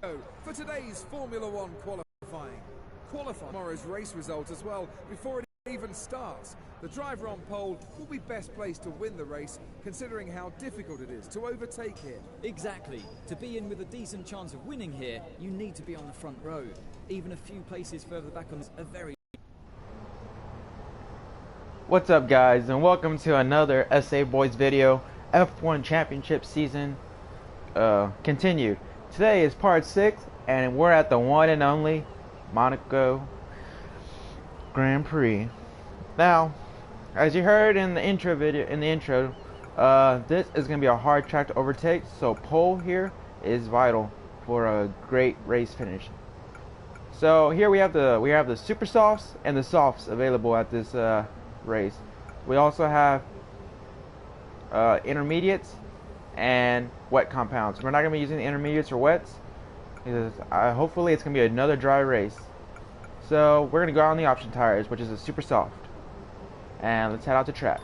For today's Formula One qualifying. Tomorrow's race result as well before it even starts. The driver on pole will be best placed to win the race, considering how difficult it is to overtake here. Exactly. To be in with a decent chance of winning here, you need to be on the front row. Even a few places further back on a very... What's up, guys, and welcome to another SA Boys video. F1 Championship season continued. Today is part 6, and we're at the one and only Monaco Grand Prix. Now, as you heard in the intro, this is going to be a hard track to overtake, so pole here is vital for a great race finish. So here we have the super softs and the softs available at this race. We also have intermediates and wet compounds. We're not going to be using the intermediates or wets because hopefully it's going to be another dry race. So we're going to go out on the option tires, which is a super soft. And let's head out to track.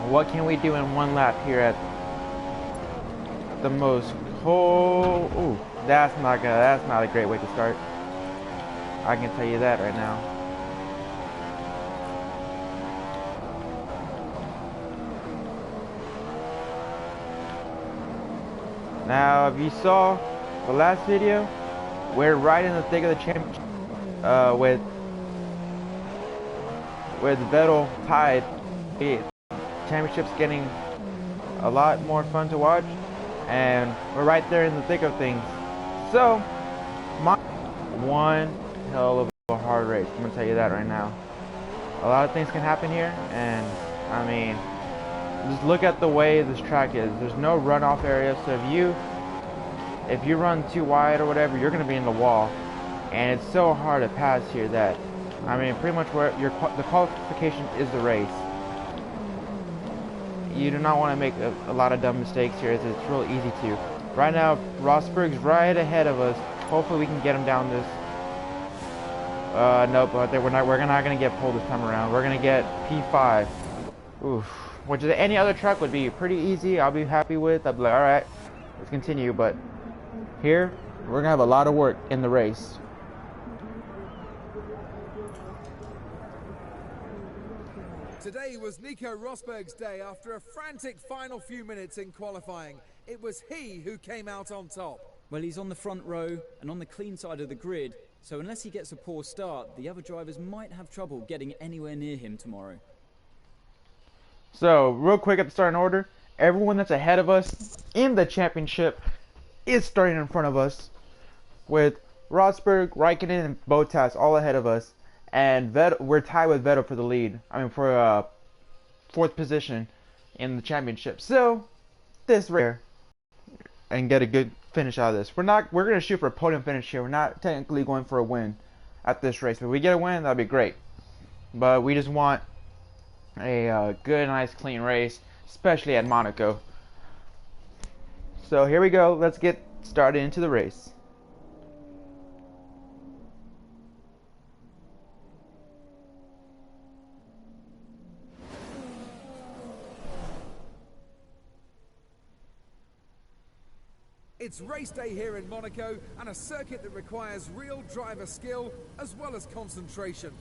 What can we do in one lap here at the most cold? Ooh, that's not a great way to start. I can tell you that right now. Now, if you saw the last video, we're right in the thick of the championship with Vettel tied. The championship's getting a lot more fun to watch, and we're right there in the thick of things. So, one hell of a hard race. I'm gonna tell you that right now. A lot of things can happen here, and I mean, just look at the way this track is. There's no runoff area, so if you run too wide or whatever, you're gonna be in the wall, and it's so hard to pass here that, I mean, pretty much where the qualification is the race. You do not want to make a lot of dumb mistakes here, as it's real easy to. Right now, Rosberg's right ahead of us. Hopefully, we can get him down this. Nope, but we're not gonna get pulled this time around. We're gonna get P5. Oof. Which is any other track would be pretty easy. I'll be happy with. I'll be like, all right, let's continue. But here, we're gonna have a lot of work in the race. Today was Nico Rosberg's day after a frantic final few minutes in qualifying. It was he who came out on top. Well, he's on the front row and on the clean side of the grid, so unless he gets a poor start, the other drivers might have trouble getting anywhere near him tomorrow. So, real quick at the starting order, everyone that's ahead of us in the championship is starting in front of us, with Rosberg, Raikkonen, and Bottas all ahead of us, and we're tied with Vettel for the lead. I mean, for fourth position in the championship. So, this race and get a good finish out of this. We're gonna shoot for a podium finish here. We're not technically going for a win at this race, but if we get a win, that'd be great. But we just want a good, nice, clean race, especially at Monaco. So here we go. Let's get started into the race. It's race day here in Monaco, and a circuit that requires real driver skill as well as concentration.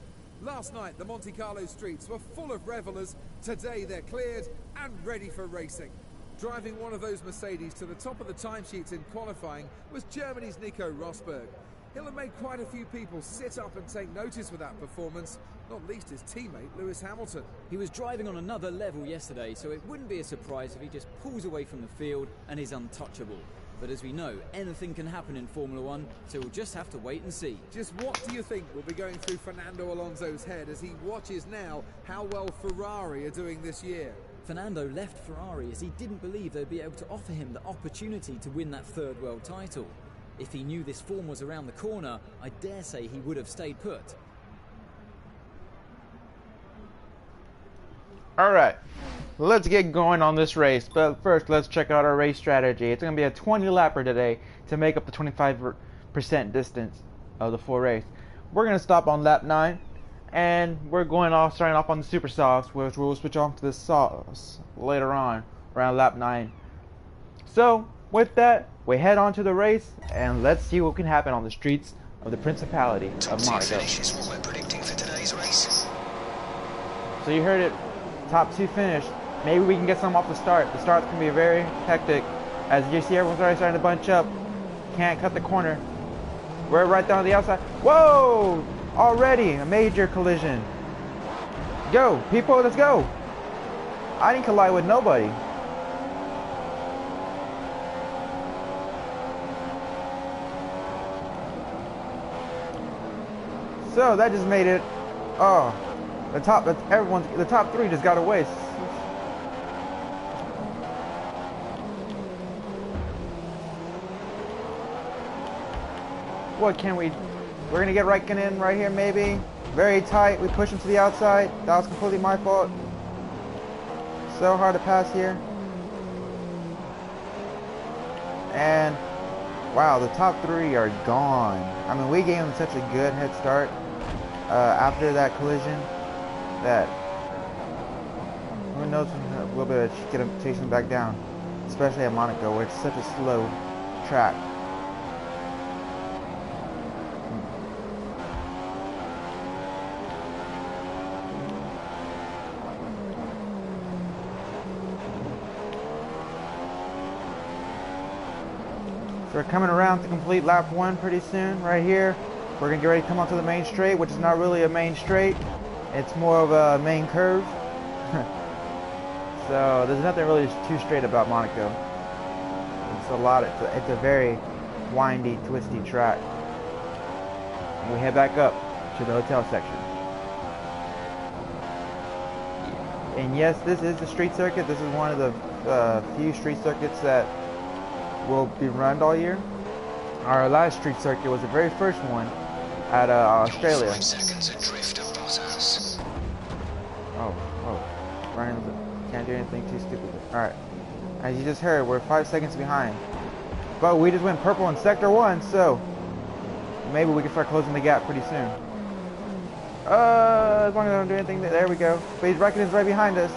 Last night, the Monte Carlo streets were full of revelers. Today, they're cleared and ready for racing. Driving one of those Mercedes to the top of the timesheets in qualifying was Germany's Nico Rosberg. He'll have made quite a few people sit up and take notice with that performance, not least his teammate Lewis Hamilton. He was driving on another level yesterday, so it wouldn't be a surprise if he just pulls away from the field and is untouchable. But as we know, anything can happen in Formula One, so we'll just have to wait and see. Just what do you think will be going through Fernando Alonso's head as he watches now how well Ferrari are doing this year? Fernando left Ferrari as he didn't believe they'd be able to offer him the opportunity to win that third world title. If he knew this form was around the corner, I dare say he would have stayed put. Alright, let's get going on this race, but first let's check out our race strategy. It's going to be a 20 lapper today to make up the 25% distance of the full race. We're going to stop on lap 9, and we're starting off on the super softs, which we'll switch on to the softs later on around lap 9. So, with that, we head on to the race, and let's see what can happen on the streets of the Principality of Monaco. Finish is what we're predicting for today's race. So you heard it, top 2 finish. Maybe we can get some off the start. The start's going to be very hectic. As you see, everyone's already starting to bunch up. Can't cut the corner. We're right down the outside. Whoa! Already a major collision. Go, people, let's go. I didn't collide with nobody. So that just made it. Oh, the top 3 just got away. What can we? We're gonna get Raikkonen right here, maybe. Very tight. We push him to the outside. That was completely my fault. So hard to pass here. And wow, the top 3 are gone. I mean, we gave them such a good head start after that collision that who knows when we'll be able to get them, chase them back down, especially at Monaco, where it's such a slow track. So we're coming around to complete lap 1 pretty soon, right here. We're gonna get ready to come onto the main straight, which is not really a main straight. It's more of a main curve. So there's nothing really too straight about Monaco. It's a very windy, twisty track. And we head back up to the hotel section. And yes, this is the street circuit. This is one of the few street circuits that will be run all year. Our last street circuit was the very first one at Australia. 5 seconds adrift of Bottas. Oh, Ryan can't do anything too stupid. Alright, as you just heard, we're 5 seconds behind. But we just went purple in sector 1, so maybe we can start closing the gap pretty soon. As long as I don't do anything, there we go. But he's Raikkonen's right behind us.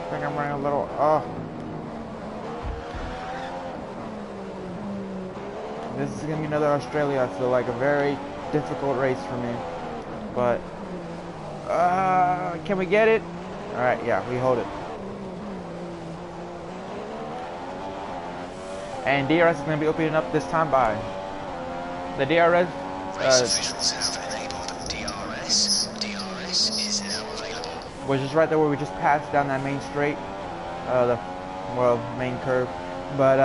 I think I'm running a little, This is going to be another Australia, I feel like a very difficult race for me. But, can we get it? Alright, yeah, we hold it. And DRS is going to be opening up this time by the DRS. Race officials have enabled DRS. DRS is now available. Which is right there where we just passed down that main straight, main curve. But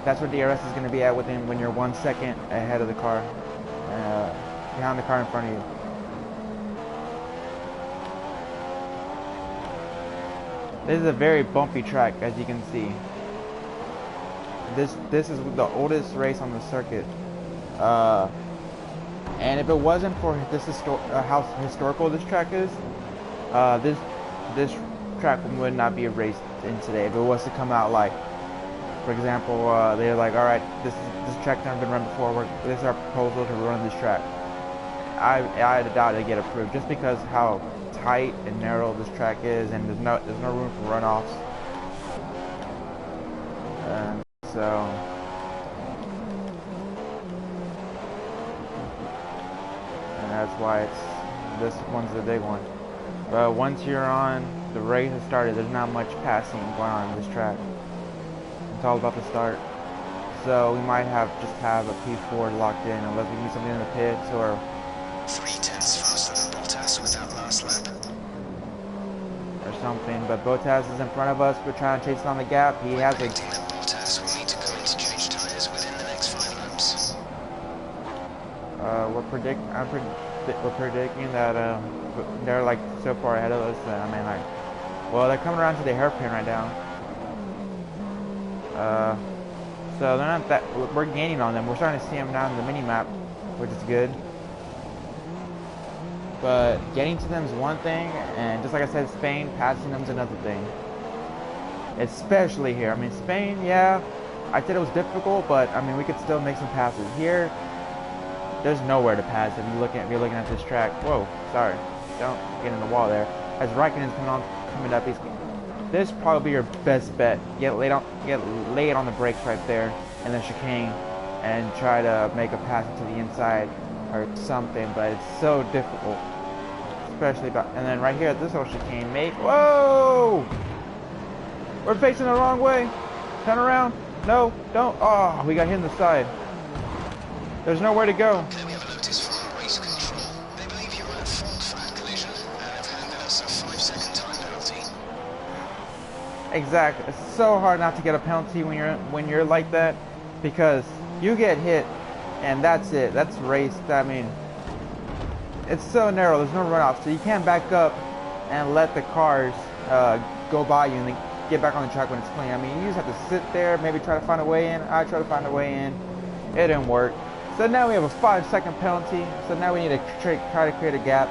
that's where DRS is going to be at within when you're 1 second ahead of the car, behind the car in front of you. This is a very bumpy track, as you can see. This is the oldest race on the circuit, and if it wasn't for this how historical this track is, this track would not be raced in today. If it was to come out like, for example, they're like, all right, this track's never been run before. This is our proposal to run this track. I doubt it'd get approved just because how tight and narrow this track is, and there's no room for runoffs. So and that's why this one's the big one. But once you're on, the race has started. There's not much passing going on this track. It's all about the start. So we might just have a P4 locked in unless we do something in the pits or 3 tenths faster than Bottas with that last lap. or something. But Bottas is in front of us. We're trying to chase on the gap. He has a Predicting that Bottas will need to go into change tyres within the next 5 laps. we're predicting that they're like so far ahead of us that, I mean, like, well, they're coming around to the hairpin right now. So they're not that, we're gaining on them. We're starting to see them down in the mini map, which is good. But getting to them is one thing, and just like I said, Spain, passing them is another thing. Especially here. I mean, Spain, yeah, I said it was difficult, but I mean, we could still make some passes. Here, there's nowhere to pass if you're looking at this track. Whoa, sorry, don't get in the wall there. As Raikkonen's coming up, this probably be your best bet. Get laid on the brakes right there, and then chicane, and try to make a pass to the inside or something. But it's so difficult, especially and then right here at this little chicane, whoa! We're facing the wrong way. Turn around. No, don't. Oh, we got hit in the side. There's nowhere to go. Okay, we have a notice from race control. They believe you were at fault for that collision and have handed us a 5-second time penalty. Exactly. It's so hard not to get a penalty when you're like that, because you get hit and that's it. That's race. I mean, it's so narrow. There's no runoff, so you can't back up and let the cars go by you and then get back on the track when it's clean. I mean, you just have to sit there, maybe try to find a way in. I try to find a way in. It didn't work. So now we have a 5-second penalty. So now we need to try to create a gap.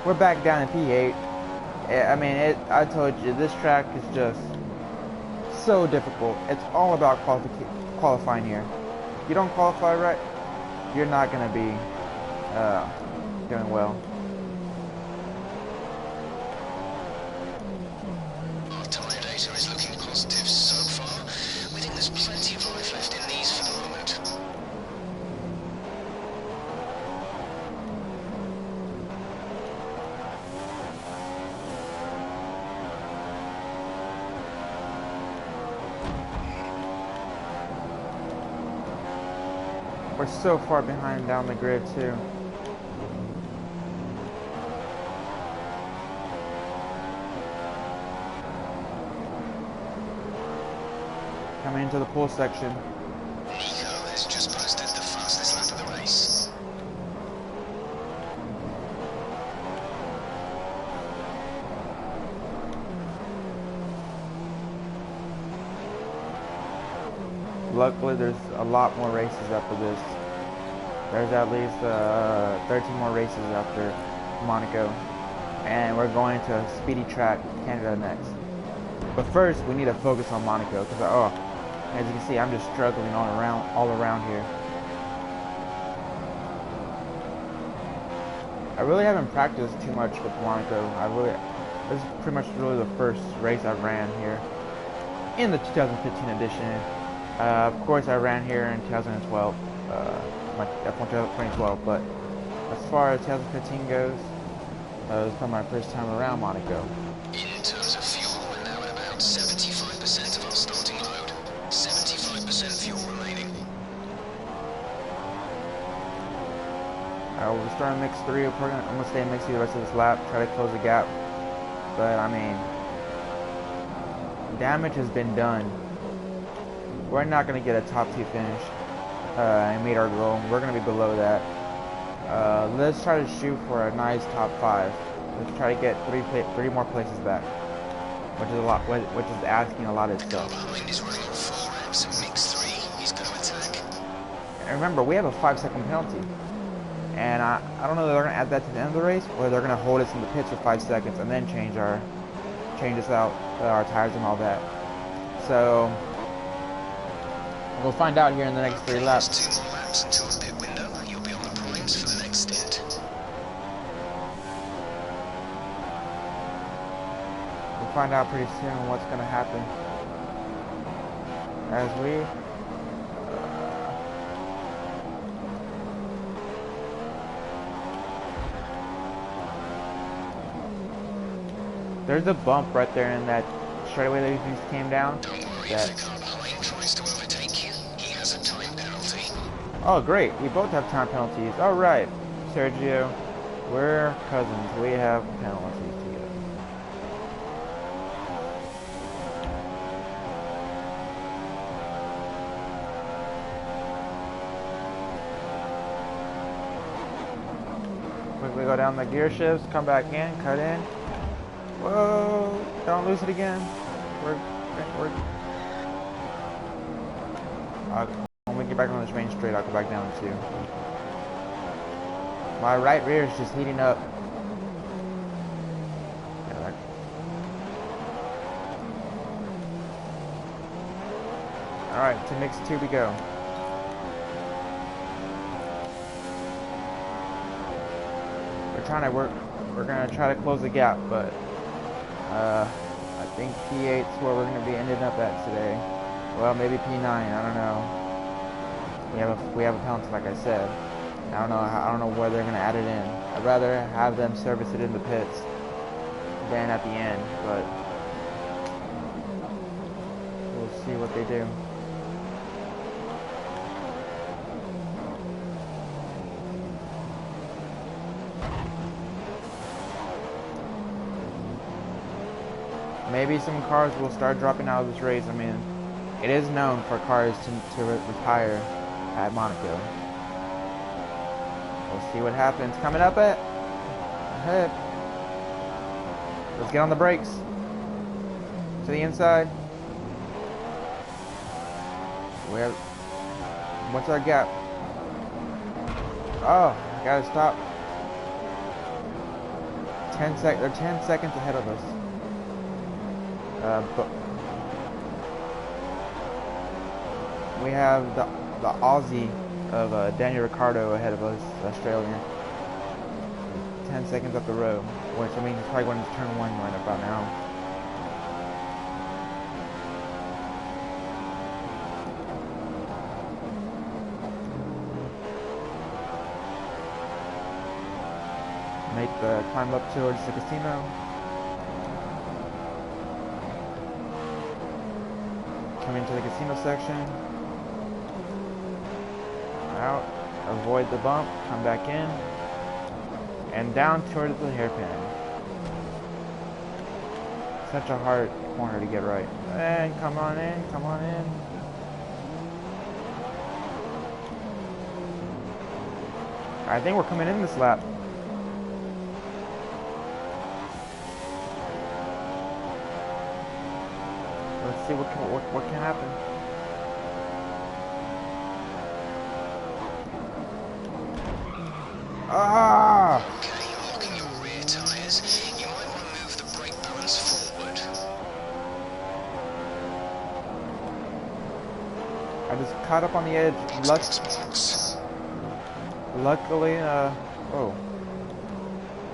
We're back down in P8. I mean, I told you, this track is just so difficult. It's all about qualifying here. If you don't qualify right, you're not going to be doing well. Our tyre data is looking positive so far. We think there's plenty of life left in these for the moment. We're so far behind down the grid too. Coming into the pool section. Nico has just posted the fastest lap of the race. Luckily, there's a lot more races after this. There's at least 13 more races after Monaco. And we're going to a speedy track, Canada next. But first, we need to focus on Monaco, because as you can see, I'm just struggling all around here. I really haven't practiced too much with Monaco. This is pretty much really the first race I ran here in the 2015 edition. Of course, I ran here in 2012, my F1 2012. But as far as 2015 goes, it was probably my first time around Monaco. In terms of fuel, we're now at about 75% of our starting load. 75% fuel remaining. We're starting mix 3. I'm going to stay in mix 3 the rest of this lap, try to close the gap. But, I mean, damage has been done. We're not going to get a top 2 finish and meet our goal. We're going to be below that. Let's try to shoot for a nice top 5. Let's try to get three more places back, which is a lot. Which is asking a lot of itself. Behind is running on 4 reps in mix 3. He's going to attack. And remember, we have a 5-second penalty, and I don't know if they're going to add that to the end of the race, or they're going to hold us in the pits for 5 seconds and then change us out our tires and all that. So we'll find out here in the next 3 laps. 2 more laps until the pit window. You'll be on the primes for the next stint. We'll find out pretty soon what's going to happen as we there's a bump right there in that straightaway that we just came down. Don't worry, if the car behind tries to overtake you, he has a time penalty. Oh great, we both have time penalties. Alright, Sergio, we're cousins. We have penalties together. Quickly go down the gear shifts, come back in, cut in. Whoa, don't lose it again. When we get back on this main straight, I'll go back down too. My right rear is just heating up. Alright, to mix 2 we go. We're gonna try to close the gap, but I think P8's where we're gonna be ending up at today. Well, maybe P9, I don't know. We have a penalty, like I said. I don't know where they're gonna add it in. I'd rather have them service it in the pits than at the end, but we'll see what they do. Maybe some cars will start dropping out of this race. I mean, it is known for cars to retire at Monaco. We'll see what happens. Coming up ahead. Let's get on the brakes. To the inside. What's our gap? Oh, gotta stop. They're 10 seconds ahead of us. But we have the Aussie of Daniel Ricciardo ahead of us, the Australian. 10 seconds up the road, which I mean he's probably going to turn 1 right about now. Make the climb up towards the casino. Come into the casino section. Out. Avoid the bump. Come back in. And down towards the hairpin. Such a hard corner to get right. And come on in. Come on in. I think we're coming in this lap. Let's see what can happen. Ah! Okay, locking your rear tyres. You might want to move the brake balance forward. I just caught up on the edge.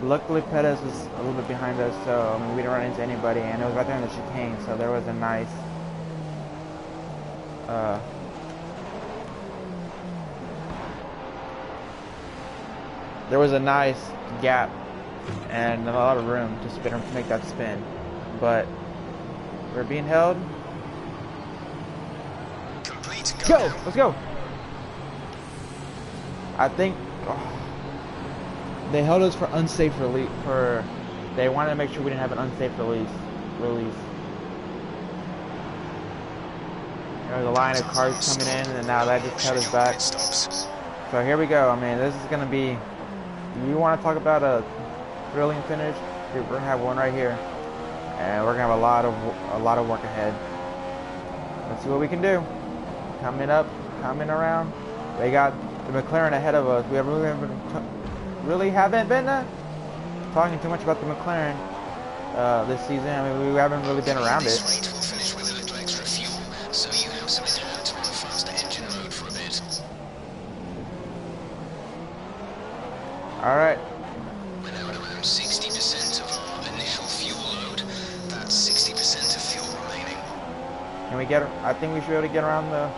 Luckily Pettis was a little bit behind us, so I mean, we didn't run into anybody, and it was right there in the chicane, so there was a nice gap and a lot of room to make that spin, but we're being held. Go! Let's go! I think they held us for unsafe release. They wanted to make sure we didn't have an unsafe release. There was a line of cars coming in, and now that just held us back. So here we go. I mean, this is gonna be. You want to talk about a thrilling finish? We're gonna have one right here, and we're gonna have a lot of work ahead. Let's see what we can do. Coming up, coming around. They got the McLaren ahead of us. We really haven't been talking too much about the McLaren this season. I mean, we haven't really been around it. All right. We're now at around 60% of our initial fuel load. That's 60% of fuel remaining. Can we get? I think we should be able to get around the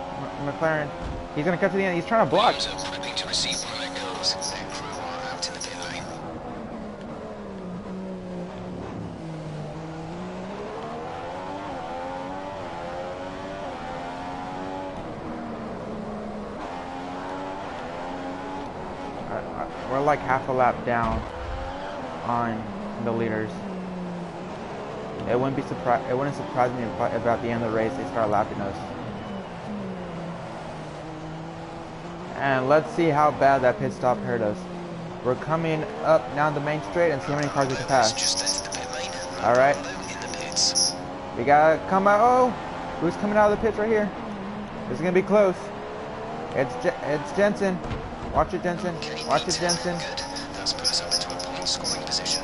McLaren. He's gonna cut to the end. He's trying to block. Prepping to receive one of their cars. Their crew are out in the pit lane. We're like half a lap down on the leaders. It wouldn't surprise me if about the end of the race they start lapping us. And let's see how bad that pit stop hurt us. We're coming up down the main straight and see how many cars we can pass. All right. We gotta come out. Oh, who's coming out of the pits right here? This is gonna be close. It's Jensen. Watch it, Jensen. Watch it, Jensen. That's put us up into a point scoring position.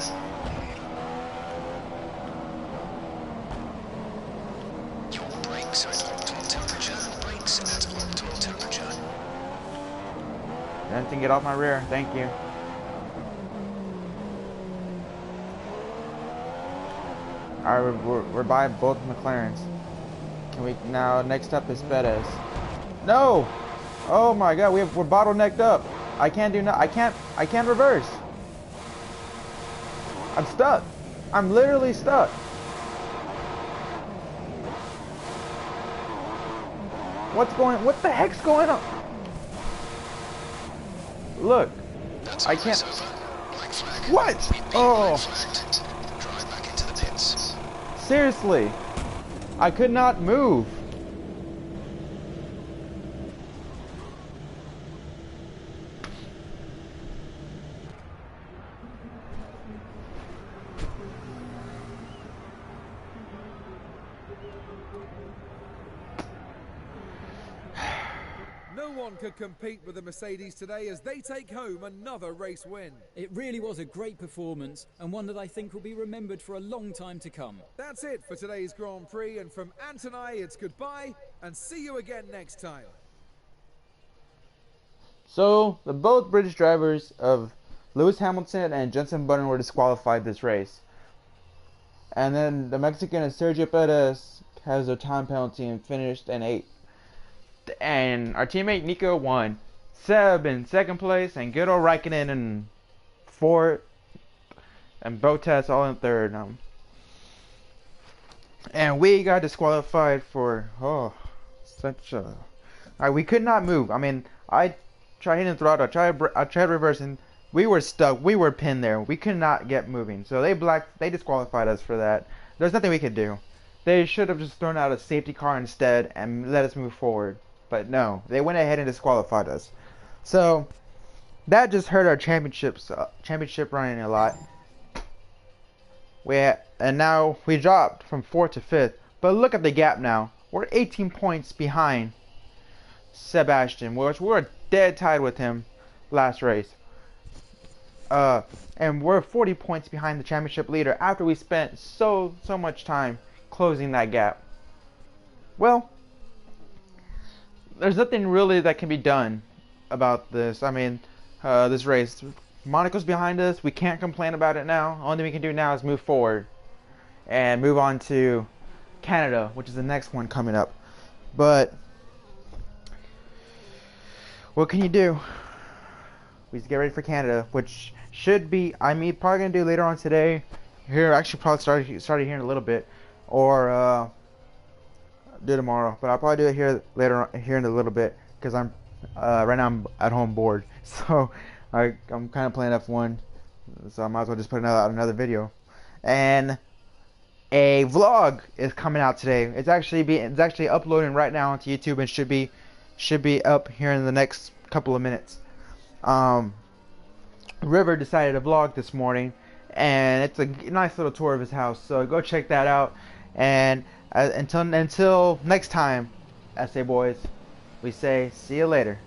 Your brakes are at optimal temperature. Anything get off my rear? Thank you. Alright, we're by both McLarens. Can we now? Next up is Perez. No! Oh my God, we're bottlenecked up. I can't do I can't reverse. I'm stuck. I'm literally stuck. What the heck's going on? Look. I can't. What? Oh. Drive back into the pits. Seriously. I could not move. No one could compete with the Mercedes today as they take home another race win. It really was a great performance, and one that I think will be remembered for a long time to come. That's it for today's Grand Prix, and from Ant and I, it's goodbye, and see you again next time. So, the both British drivers of Lewis Hamilton and Jenson Button were disqualified this race. And then the Mexican Sergio Perez has a time penalty and finished in 8th. And our teammate Nico won. Seb in 2nd place, and good old Raikkonen in 4th, and Bottas all in 3rd. And we got disqualified for such a. We could not move. I mean, I tried hitting the throttle, I tried reversing. We were stuck. We were pinned there. We could not get moving. So they disqualified us for that. There's nothing we could do. They should have just thrown out a safety car instead and let us move forward. But no, they went ahead and disqualified us. So that just hurt our championship running a lot. And now we dropped from 4th to 5th. But look at the gap now. We're 18 points behind Sebastian, which we're dead tied with him last race. And we're 40 points behind the championship leader after we spent so much time closing that gap. Well, there's nothing really that can be done about this. I mean, this race. Monaco's behind us. We can't complain about it now. Only thing we can do now is move forward and move on to Canada, which is the next one coming up. But what can you do? We just get ready for Canada, which should be, probably gonna do later on today. Here, actually, probably started here in a little bit, or do tomorrow. But I'll probably do it here later on, here in a little bit, because I'm right now I'm at home bored. So I'm kind of playing F1, so I might as well just put out another video. And a vlog is coming out today. It's actually uploading right now onto YouTube and should be up here in the next couple of minutes. River decided to vlog this morning, and it's a nice little tour of his house, so go check that out. And until next time, SA boys, we say see you later.